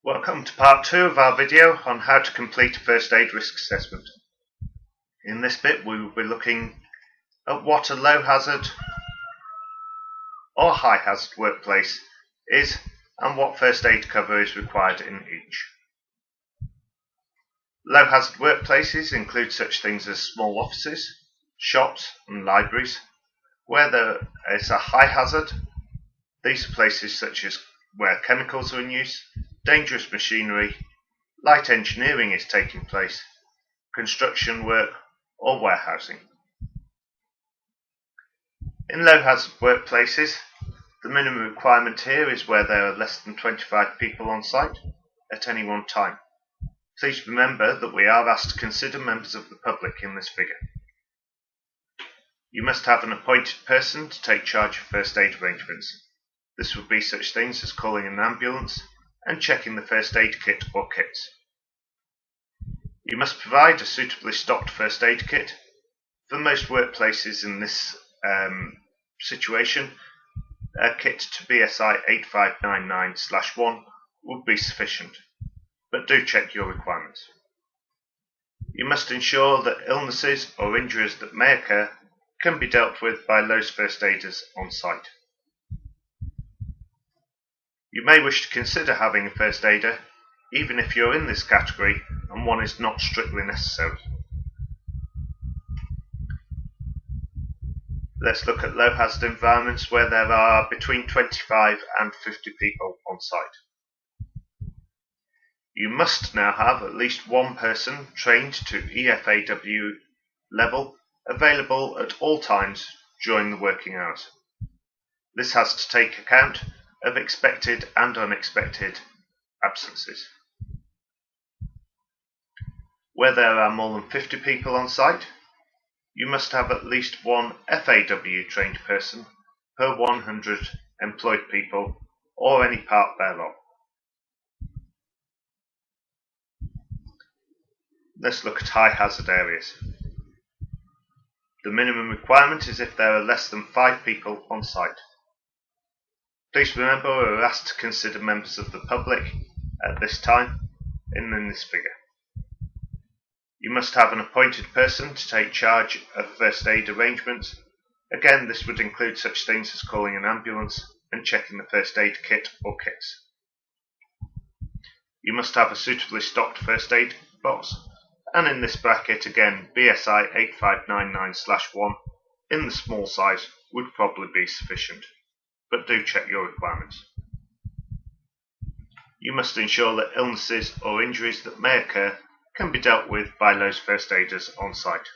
Welcome to part 2 of our video on how to complete a first aid risk assessment. In this bit we will be looking at what a low hazard or high hazard workplace is and what first aid cover is required in each. Low hazard workplaces include such things as small offices, shops and libraries. Where there is a high hazard, these are places such as where chemicals are in use, dangerous machinery, light engineering is taking place, construction work or warehousing. In low hazard workplaces, the minimum requirement here is where there are less than 25 people on site at any one time. Please remember that we are asked to consider members of the public in this figure. You must have an appointed person to take charge of first aid arrangements. This would be such things as calling an ambulance and checking the first aid kit or kits. You must provide a suitably stocked first aid kit. For most workplaces in this situation, a kit to BSI 8599/1 would be sufficient, but do check your requirements. You must ensure that illnesses or injuries that may occur can be dealt with by those first aiders on site. You may wish to consider having a first aider, even if you're in this category and one is not strictly necessary. Let's look at low hazard environments where there are between 25 and 50 people on site. You must now have at least one person trained to EFAW level available at all times during the working hours. This has to take account of expected and unexpected absences. Where there are more than 50 people on site, you must have at least one FAW trained person per 100 employed people or any part thereof. Let's look at high hazard areas. The minimum requirement is if there are less than 5 people on site. Please remember we are asked to consider members of the public at this time in this figure. You must have an appointed person to take charge of first aid arrangements. Again, this would include such things as calling an ambulance and checking the first aid kit or kits. You must have a suitably stocked first aid box, and in this bracket again BSI 8599/1 in the small size would probably be sufficient, but do check your requirements. You must ensure that illnesses or injuries that may occur can be dealt with by those first aiders on site.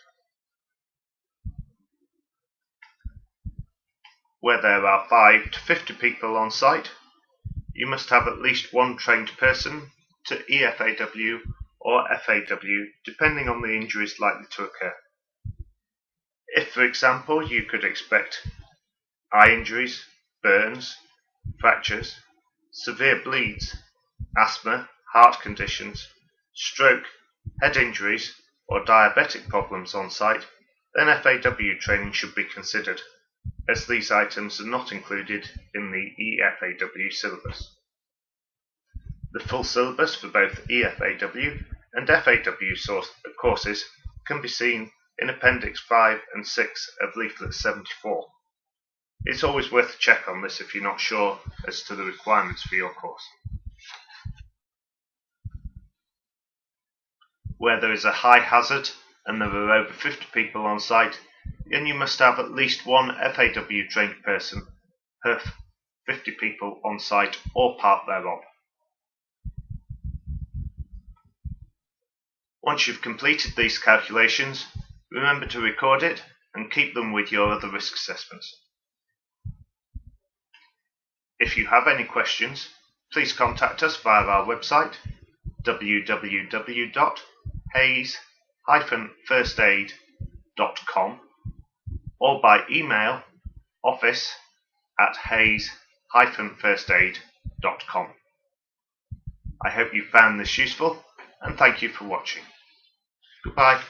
Where there are 5 to 50 people on site, you must have at least one trained person to EFAW or FAW depending on the injuries likely to occur. If, for example, you could expect eye injuries, burns, fractures, severe bleeds, asthma, heart conditions, stroke, head injuries or diabetic problems on site, then FAW training should be considered, as these items are not included in the EFAW syllabus. The full syllabus for both EFAW and FAW courses can be seen in Appendix 5 and 6 of Leaflet 74. It's always worth a check on this if you're not sure as to the requirements for your course. Where there is a high hazard and there are over 50 people on site, then you must have at least one FAW trained person per 50 people on site or part thereof. Once you've completed these calculations, remember to record it and keep them with your other risk assessments. If you have any questions, please contact us via our website www.hayes-firstaid.com or by email office@hayes-firstaid.com. I hope you found this useful and thank you for watching. Goodbye.